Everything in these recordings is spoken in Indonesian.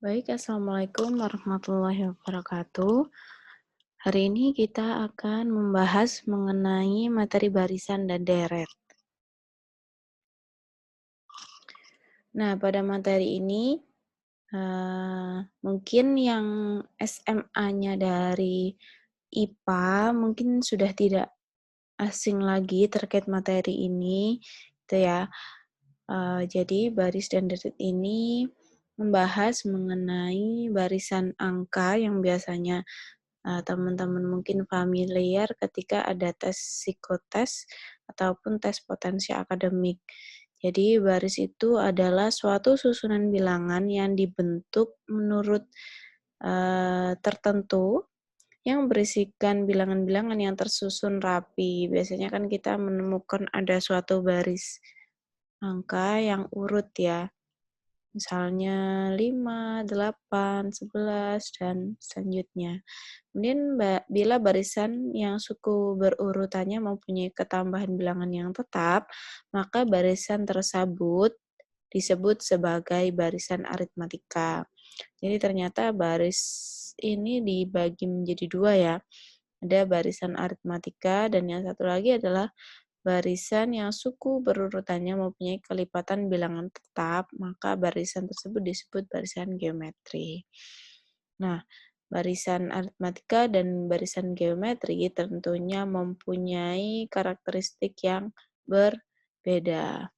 Baik, Assalamualaikum warahmatullahi wabarakatuh. Hari ini kita akan membahas mengenai materi barisan dan deret. Nah, pada materi ini, mungkin yang SMA-nya dari IPA mungkin sudah tidak asing lagi terkait materi ini, gitu ya. Jadi baris dan deret ini membahas mengenai barisan angka yang biasanya teman-teman mungkin familiar ketika ada tes psikotes ataupun tes potensi akademik. Jadi baris itu adalah suatu susunan bilangan yang dibentuk menurut tertentu yang berisikan bilangan-bilangan yang tersusun rapi. Biasanya kan kita menemukan ada suatu baris angka yang urut ya. Misalnya 5, 8, 11, dan selanjutnya. Kemudian bila barisan yang suku berurutannya mempunyai ketambahan bilangan yang tetap, maka barisan tersebut disebut sebagai barisan aritmatika. Jadi ternyata baris ini dibagi menjadi dua ya. Ada barisan aritmatika dan yang satu lagi adalah barisan yang suku berurutannya mempunyai kelipatan bilangan tetap, maka barisan tersebut disebut barisan geometri. Nah, barisan aritmatika dan barisan geometri tentunya mempunyai karakteristik yang berbeda.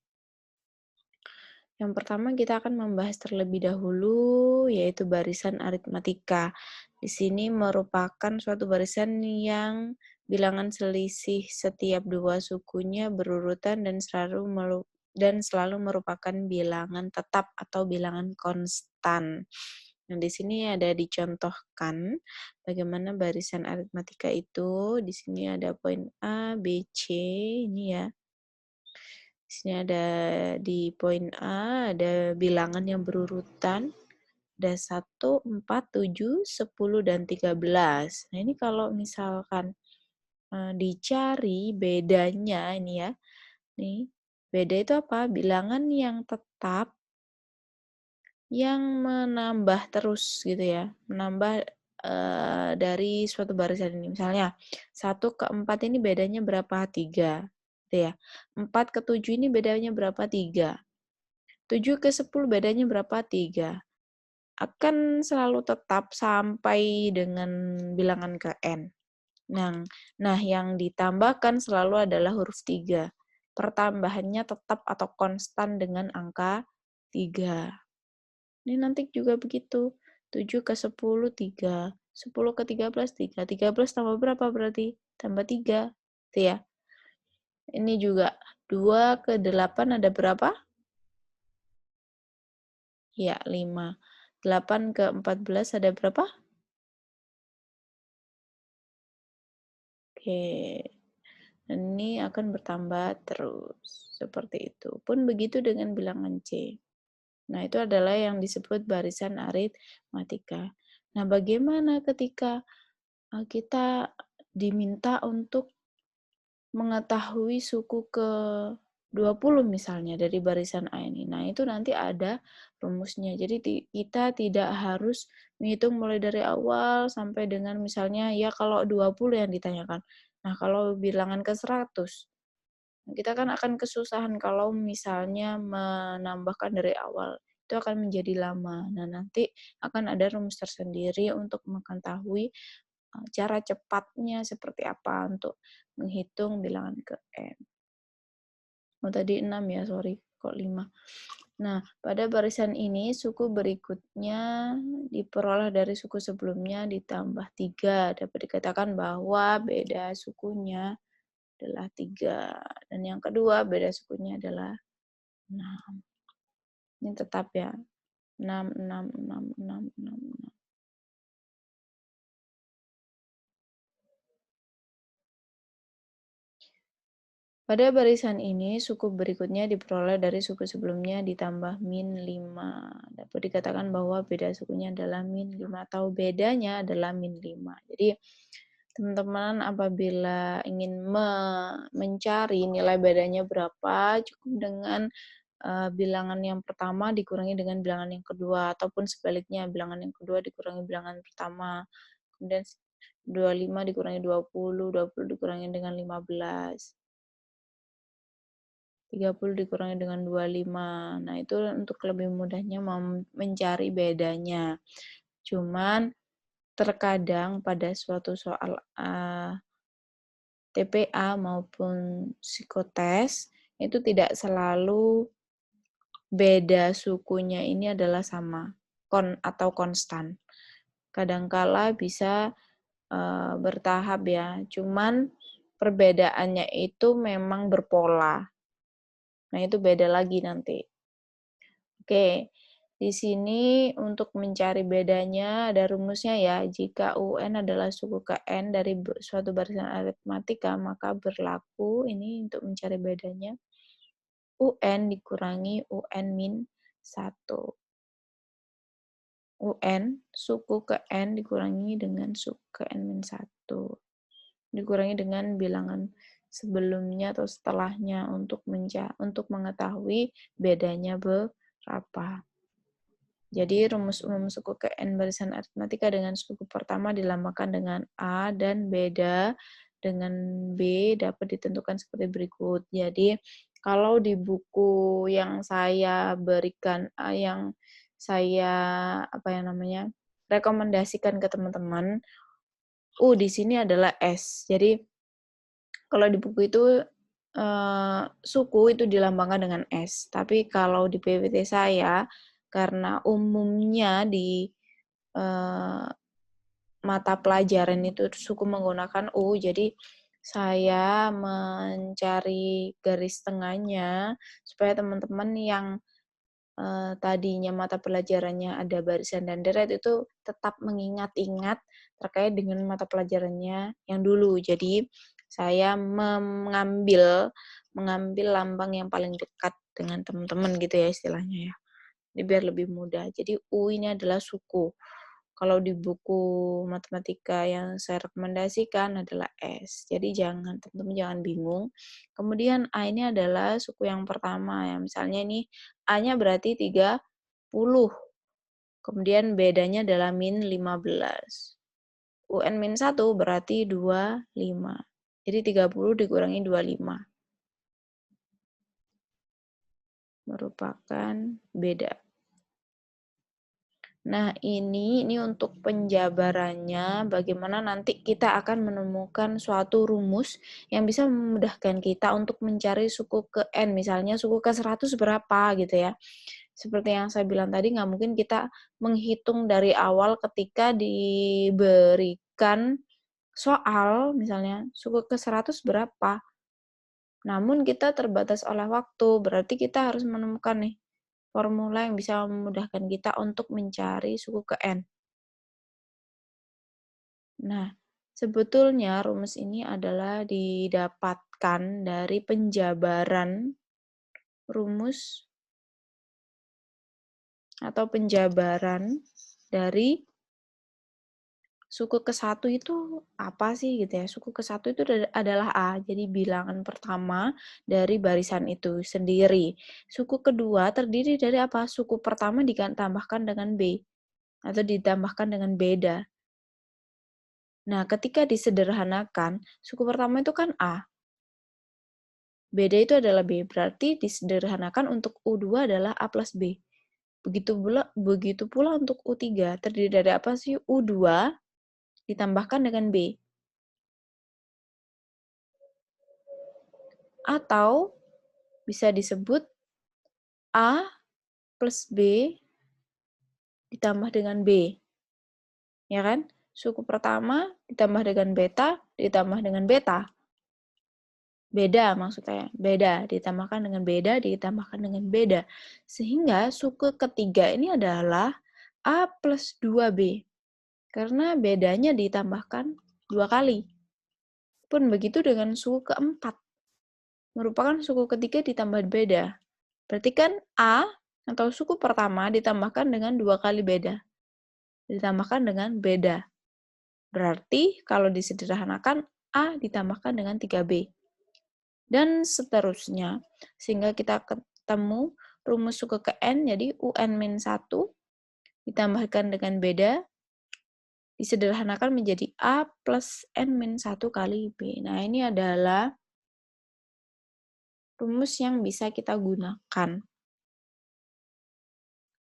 Yang pertama kita akan membahas terlebih dahulu yaitu barisan aritmatika. Di sini merupakan suatu barisan yang bilangan selisih setiap dua sukunya berurutan dan selalu merupakan bilangan tetap atau bilangan konstan. Nah, di sini ada dicontohkan bagaimana barisan aritmatika itu. Di sini ada poin A, B, C ini ya. Di sini ada di poin A ada bilangan yang berurutan, ada 1, 4, 7, 10, dan 13. Nah, ini kalau misalkan dicari bedanya ini ya. Nih, beda itu apa? Bilangan yang tetap yang menambah terus gitu ya. Menambah dari suatu barisan ini. Misalnya 1 ke 4 ini bedanya berapa? 3. Gitu ya. 4 ke 7 ini bedanya berapa? 3. 7 ke 10 bedanya berapa? 3. Akan selalu tetap sampai dengan bilangan ke N. Nah, yang ditambahkan selalu adalah huruf 3. Pertambahannya tetap atau konstan dengan angka 3. Ini nanti juga begitu. 7 ke 10, 3. 10 ke 13, 3. 13 tambah berapa berarti? Tambah 3. Itu ya. Ini juga 2 ke 8 ada berapa? Ya, 5. 8 ke 14 ada berapa? Oke. Dan ini akan bertambah terus. Seperti itu. Pun begitu dengan bilangan C. Nah, itu adalah yang disebut barisan aritmatika. Nah, bagaimana ketika kita diminta untuk mengetahui suku ke 20 misalnya dari barisan A ini. Nah, itu nanti ada rumusnya. Jadi kita tidak harus menghitung mulai dari awal sampai dengan misalnya ya kalau 20 yang ditanyakan. Nah, kalau bilangan ke 100, kita kan akan kesusahan kalau misalnya menambahkan dari awal. Itu akan menjadi lama. Nah, nanti akan ada rumus tersendiri untuk mengetahui cara cepatnya seperti apa untuk menghitung bilangan ke N. Oh, tadi 6 ya, sorry. Kok 5? Nah, pada barisan ini suku berikutnya diperoleh dari suku sebelumnya ditambah 3. Dapat dikatakan bahwa beda sukunya adalah 3. Dan yang kedua, beda sukunya adalah 6. Ini tetap ya. 6, 6, 6, 6, 6, 6. Pada barisan ini, suku berikutnya diperoleh dari suku sebelumnya ditambah min 5. Dapat dikatakan bahwa beda sukunya adalah min 5 atau bedanya adalah min 5. Jadi, teman-teman apabila ingin mencari nilai bedanya berapa, cukup dengan bilangan yang pertama dikurangi dengan bilangan yang kedua, ataupun sebaliknya bilangan yang kedua dikurangi bilangan pertama. Kemudian 25 dikurangi 20 dikurangi dengan 15. 30 dikurangi dengan 25. Nah, itu untuk lebih mudahnya mencari bedanya. Cuman terkadang pada suatu soal TPA maupun psikotes itu tidak selalu beda sukunya ini adalah sama atau konstan. Kadangkala bisa bertahap ya. Cuman perbedaannya itu memang berpola. Nah, itu beda lagi nanti. Oke, di sini untuk mencari bedanya ada rumusnya ya. Jika UN adalah suku ke N dari suatu barisan aritmatika, maka berlaku ini untuk mencari bedanya. UN dikurangi UN min 1. UN suku ke N dikurangi dengan suku ke N min 1. Dikurangi dengan bilangan sebelumnya atau setelahnya untuk mengetahui bedanya berapa. Jadi rumus umum suku ke N barisan aritmatika dengan suku pertama dilambangkan dengan A dan beda dengan B dapat ditentukan seperti berikut. Jadi kalau di buku yang saya berikan, yang saya rekomendasikan ke teman-teman, di sini adalah S. Jadi kalau di buku itu suku itu dilambangkan dengan S. Tapi kalau di PPT saya, karena umumnya di mata pelajaran itu suku menggunakan U, jadi saya mencari garis tengahnya supaya teman-teman yang tadinya mata pelajarannya ada barisan dan deret itu tetap mengingat-ingat terkait dengan mata pelajarannya yang dulu. Jadi saya mengambil lambang yang paling dekat dengan teman-teman gitu ya istilahnya ya. Jadi biar lebih mudah. Jadi U ini adalah suku. Kalau di buku matematika yang saya rekomendasikan adalah S. Jadi teman-teman jangan bingung. Kemudian A ini adalah suku yang pertama ya. Misalnya ini A-nya berarti 30. Kemudian bedanya adalah min 15. UN min 1 berarti 25. Jadi 30 dikurangi 25. Merupakan beda. Nah, ini untuk penjabarannya bagaimana nanti kita akan menemukan suatu rumus yang bisa memudahkan kita untuk mencari suku ke N. Misalnya suku ke 100 berapa gitu ya. Seperti yang saya bilang tadi, nggak mungkin kita menghitung dari awal ketika diberikan soal, misalnya suku ke 100 berapa. Namun kita terbatas oleh waktu, berarti kita harus menemukan nih formula yang bisa memudahkan kita untuk mencari suku ke N. Nah, sebetulnya rumus ini adalah didapatkan dari penjabaran rumus atau penjabaran dari suku ke 1 itu apa sih gitu ya. Suku ke 1 itu adalah A, jadi bilangan pertama dari barisan itu sendiri. Suku kedua terdiri dari apa? Suku pertama ditambahkan dengan B atau ditambahkan dengan beda. Nah, ketika disederhanakan, suku pertama itu kan A. Beda itu adalah B, berarti disederhanakan untuk U2 adalah A plus B. Begitu pula untuk U3, terdiri dari apa sih? U2 ditambahkan dengan B. Atau bisa disebut A plus B ditambah dengan B. Ya kan? Suku pertama ditambah dengan beta, ditambah dengan beta. Beda maksudnya, beda, ditambahkan dengan beda, ditambahkan dengan beda. Sehingga suku ketiga ini adalah A plus 2B. Karena bedanya ditambahkan 2 kali. Pun begitu dengan suku keempat. Merupakan suku ketiga ditambah beda. Berarti kan A atau suku pertama ditambahkan dengan 2 kali beda. Ditambahkan dengan beda. Berarti kalau disederhanakan A ditambahkan dengan 3B. Dan seterusnya. Sehingga kita ketemu rumus suku ke N, jadi UN-1 ditambahkan dengan beda, disederhanakan menjadi A plus N-1 kali B. Nah, ini adalah rumus yang bisa kita gunakan.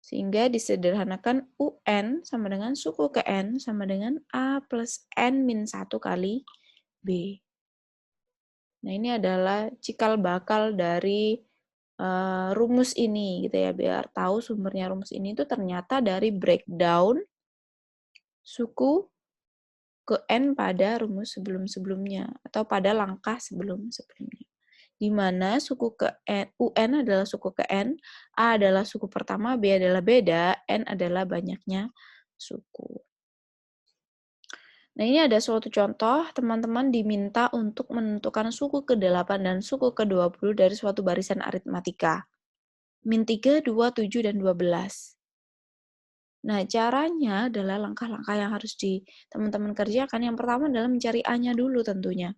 Sehingga disederhanakan UN sama dengan suku ke N sama dengan A plus N-1 kali B. Nah, ini adalah cikal bakal dari rumus ini gitu ya, biar tahu sumbernya rumus ini itu ternyata dari breakdown suku ke N pada rumus sebelum-sebelumnya atau pada langkah sebelum-sebelumnya. Di mana suku ke N, UN adalah suku ke N, A adalah suku pertama, B adalah beda, N adalah banyaknya suku. Nah, ini ada suatu contoh, teman-teman diminta untuk menentukan suku ke-8 dan suku ke-20 dari suatu barisan aritmatika. Min 3, 2, 7, dan 12. Nah, caranya adalah langkah-langkah yang harus teman-teman kerjakan. Yang pertama adalah mencari A-nya dulu tentunya.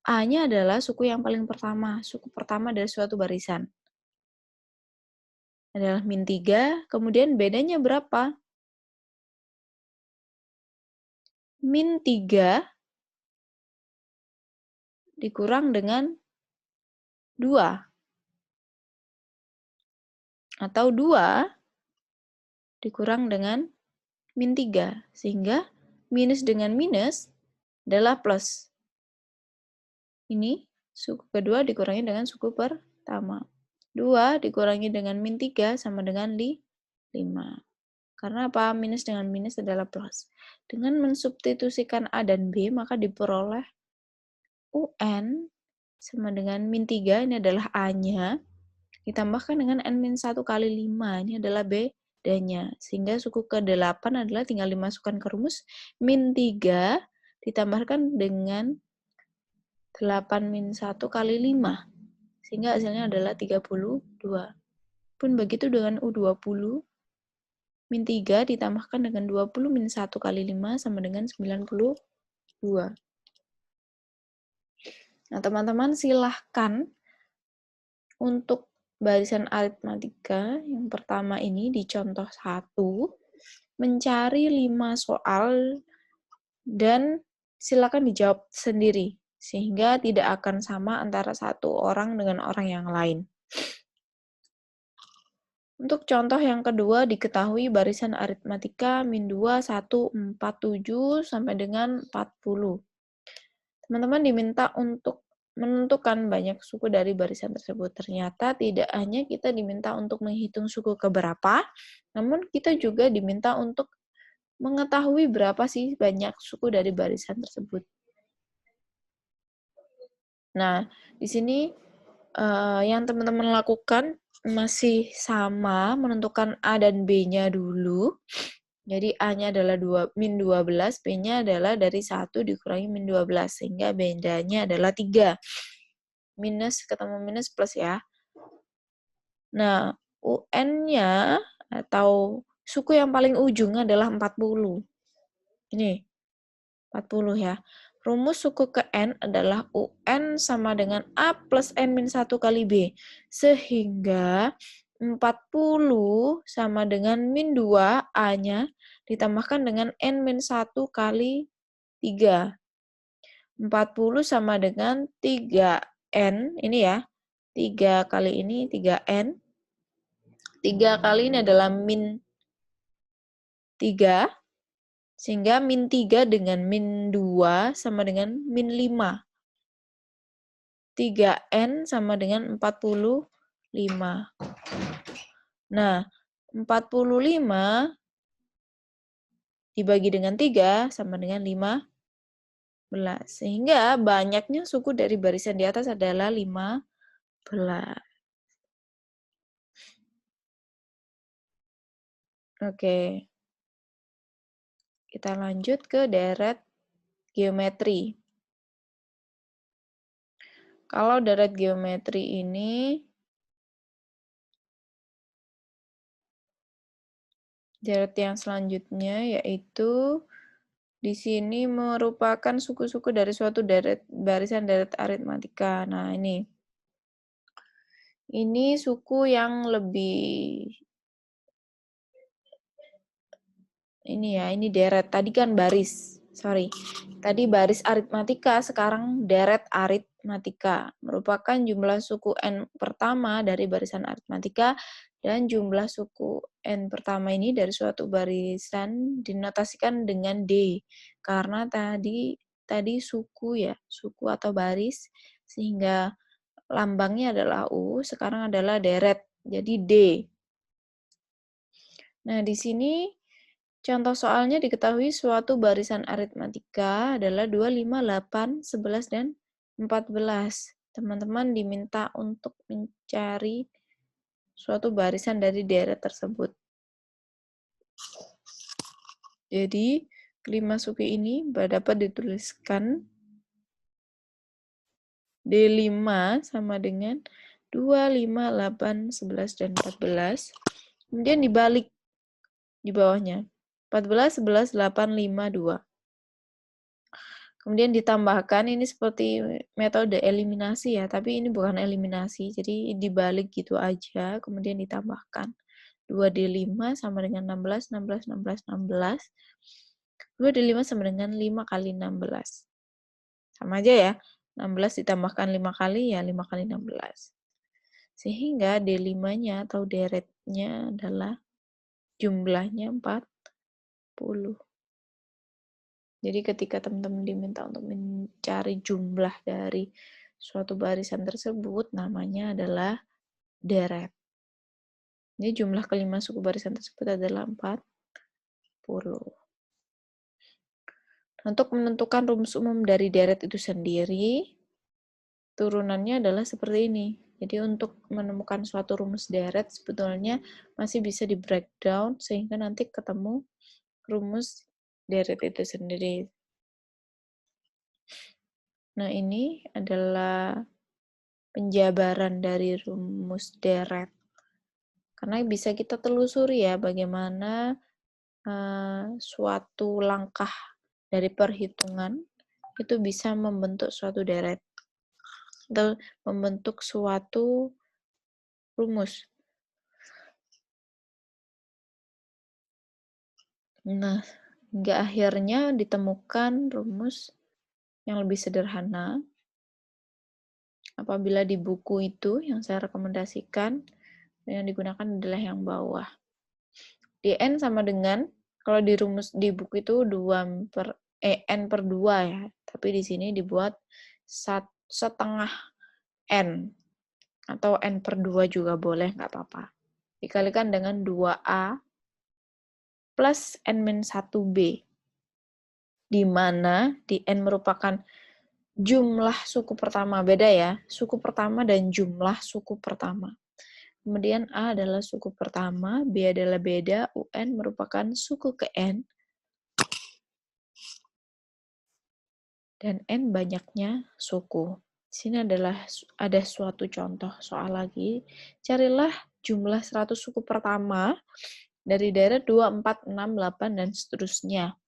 A-nya adalah suku yang paling pertama, suku pertama dari suatu barisan. Adalah min 3, kemudian bedanya berapa? Min 3 dikurang dengan 2. Atau 2 dikurang dengan min 3. Sehingga minus dengan minus adalah plus. Ini suku kedua dikurangi dengan suku pertama. 2 dikurangi dengan min 3 sama dengan 5. Karena apa? Minus dengan minus adalah plus. Dengan mensubstitusikan A dan B, maka diperoleh UN sama dengan min 3, ini adalah A-nya, ditambahkan dengan N-1 kali 5, ini adalah B-nya. Sehingga suku ke-8 adalah tinggal dimasukkan ke rumus, min 3 ditambahkan dengan 8 min 1 kali 5. Sehingga hasilnya adalah 32. Pun begitu dengan U20, min 3 ditambahkan dengan 20 min 1 kali 5 sama dengan 92. Nah, teman-teman silahkan untuk barisan aritmatika yang pertama ini di contoh 1, mencari 5 soal dan silakan dijawab sendiri, sehingga tidak akan sama antara satu orang dengan orang yang lain. Untuk contoh yang kedua, diketahui barisan aritmatika min 2, 1, 4, 7, sampai dengan 40. Teman-teman diminta untuk menentukan banyak suku dari barisan tersebut. Ternyata tidak hanya kita diminta untuk menghitung suku keberapa, namun kita juga diminta untuk mengetahui berapa sih banyak suku dari barisan tersebut. Nah, di sini yang teman-teman lakukan masih sama, menentukan A dan B-nya dulu. Jadi A-nya adalah min 12, B-nya adalah dari 1 dikurangi min 12, sehingga bedanya adalah 3. Minus ketemu minus plus ya. Nah, UN-nya atau suku yang paling ujung adalah 40. Ini, 40 ya. Rumus suku ke N adalah UN sama dengan A plus N-1 kali B. Sehingga 40 sama dengan min 2, A-nya, ditambahkan dengan N-1 kali 3. 40 sama dengan 3N, ini ya. 3 kali ini 3N. 3 kali ini adalah min 3. Sehingga min 3 dengan min 2 sama dengan min 5. 3N sama dengan 45. Nah, 45 dibagi dengan 3 sama dengan 15. Sehingga banyaknya suku dari barisan di atas adalah 15. Oke. Kita lanjut ke deret geometri. Kalau deret geometri ini, deret yang selanjutnya yaitu di sini merupakan suku-suku dari suatu barisan deret aritmatika. Nah, ini. Ini suku yang lebih ini deret. Tadi kan baris. Sorry. Tadi baris aritmatika, sekarang deret aritmatika. Merupakan jumlah suku N pertama dari barisan aritmatika, dan jumlah suku N pertama ini dari suatu barisan dinotasikan dengan D. Karena tadi suku ya, suku atau baris, sehingga lambangnya adalah U, sekarang adalah deret. Jadi D. Nah, di sini contoh soalnya diketahui suatu barisan aritmatika adalah 2, 5, 8, 11, dan 14. Teman-teman diminta untuk mencari suatu barisan dari deret tersebut. Jadi, kelima suku ini dapat dituliskan D5 sama dengan 2, 5, 8, 11, dan 14. Kemudian dibalik di bawahnya. 14, 11, 8, 5, 2. Kemudian ditambahkan, ini seperti metode eliminasi ya, tapi ini bukan eliminasi, jadi dibalik gitu aja, kemudian ditambahkan. 2D5 sama dengan 16, 16, 16, 16. 2D5 sama dengan 5 kali 16. Sama aja ya, 16 ditambahkan 5 kali, ya 5 kali 16. Sehingga D5-nya atau deretnya adalah jumlahnya 40. Jadi ketika teman-teman diminta untuk mencari jumlah dari suatu barisan tersebut, namanya adalah deret. Ini jumlah kelima suku barisan tersebut adalah 40. Untuk menentukan rumus umum dari deret itu sendiri, turunannya adalah seperti ini. Jadi untuk menemukan suatu rumus deret sebetulnya masih bisa di breakdown sehingga nanti ketemu rumus deret itu sendiri. Nah, ini adalah penjabaran dari rumus deret. Karena bisa kita telusuri ya bagaimana suatu langkah dari perhitungan itu bisa membentuk suatu deret atau membentuk suatu rumus. Nah, hingga akhirnya ditemukan rumus yang lebih sederhana. Apabila di buku itu yang saya rekomendasikan, yang digunakan adalah yang bawah. Dn sama dengan, kalau di rumus di buku itu n per 2 ya, tapi di sini dibuat setengah n, atau n per 2 juga boleh, nggak apa-apa. Dikalikan dengan 2a plus n-1b, di mana di n merupakan jumlah suku pertama, beda ya, suku pertama dan jumlah suku pertama. Kemudian A adalah suku pertama, B adalah beda, UN merupakan suku ke N, dan N banyaknya suku. Di sini ada suatu contoh soal lagi. Carilah jumlah 100 suku pertama dari deret 2, 4, 6, 8, dan seterusnya.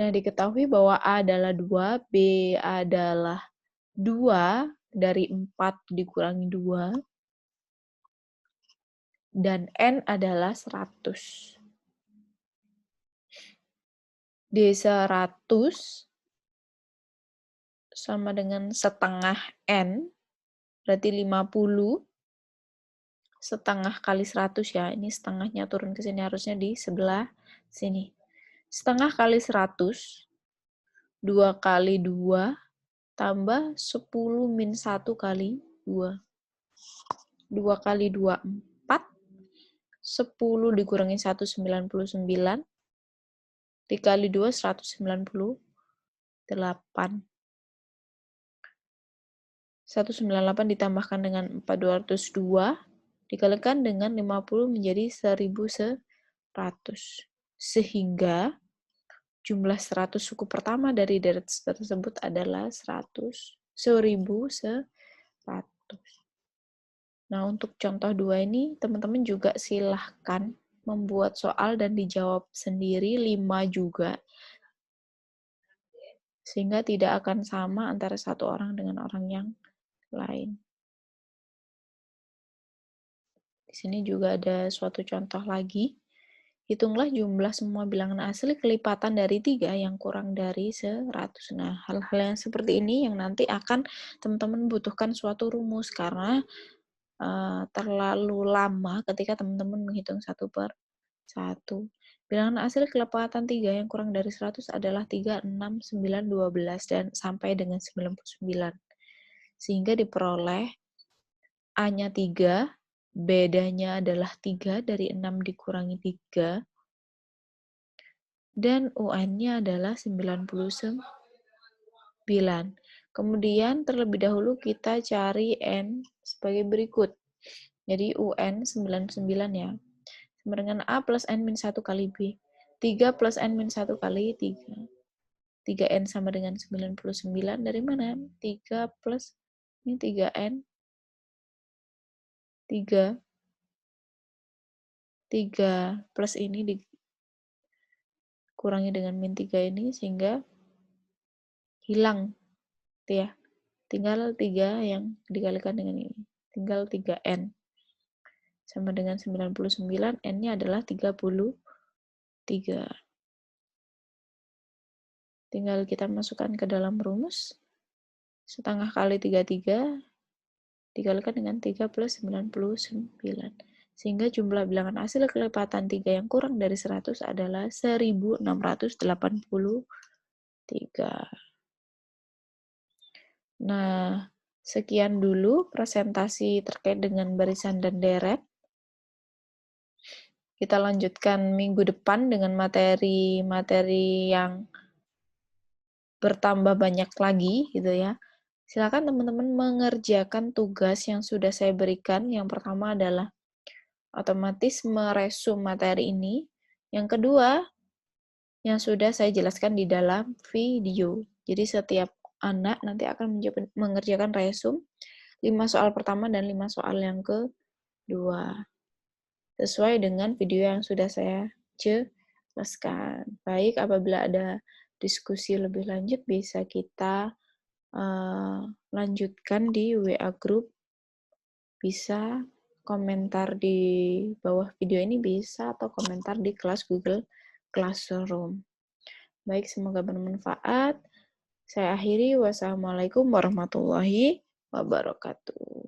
Nah, diketahui bahwa A adalah 2, B adalah 2, dari 4 dikurangi 2, dan N adalah 100. D100 sama dengan setengah N, berarti 50, setengah kali 100 ya, ini setengahnya turun ke sini, harusnya di sebelah sini. Setengah kali 100, 2 kali 2, tambah 10 min 1 kali 2. 2 kali 2, 4. 10 dikurangi 1, 99. Dikali 2, 198. 198 ditambahkan dengan 402, dikalikan dengan 50 menjadi 1100. Sehingga jumlah 100 suku pertama dari deret tersebut adalah 1100. Nah, untuk contoh 2 ini, teman-teman juga silahkan membuat soal dan dijawab sendiri 5 juga. Sehingga tidak akan sama antara satu orang dengan orang yang lain. sini juga ada suatu contoh lagi. Hitunglah jumlah semua bilangan asli kelipatan dari 3 yang kurang dari 100. Nah, hal-hal yang seperti ini yang nanti akan teman-teman butuhkan suatu rumus karena terlalu lama ketika teman-teman menghitung satu per satu. Bilangan asli kelipatan 3 yang kurang dari 100 adalah 3, 6, 9, 12, dan sampai dengan 99. Sehingga diperoleh A-nya 3, bedanya adalah 3 dari 6 dikurangi 3, dan UN-nya adalah 99. Kemudian terlebih dahulu kita cari N sebagai berikut. Jadi UN 99 ya. Sama dengan A plus N min 1 kali B. 3 plus N min 1 kali 3. 3N sama dengan 99 dari mana? 3 plus, ini 3N. 3 plus ini dikurangi dengan min 3 ini sehingga hilang. Ya. Tinggal 3 yang dikalikan dengan ini. Tinggal 3N. Sama dengan 99, N-nya adalah 33. Tinggal kita masukkan ke dalam rumus. Setengah kali 33 dikalikan dengan 3 plus 99. Sehingga jumlah bilangan hasil kelipatan 3 yang kurang dari 100 adalah 1683. Nah, sekian dulu presentasi terkait dengan barisan dan deret. Kita lanjutkan minggu depan dengan materi-materi yang bertambah banyak lagi gitu ya. Silakan teman-teman mengerjakan tugas yang sudah saya berikan. Yang pertama adalah otomatis meresum materi ini. Yang kedua, yang sudah saya jelaskan di dalam video. Jadi setiap anak nanti akan mengerjakan resum 5 soal pertama dan 5 soal yang kedua. Sesuai dengan video yang sudah saya jelaskan. Baik, apabila ada diskusi lebih lanjut bisa kita lanjutkan di WA Group. Bisa komentar di bawah video ini bisa, atau komentar di kelas Google Classroom. Baik, semoga bermanfaat. Saya akhiri. Wassalamualaikum warahmatullahi wabarakatuh.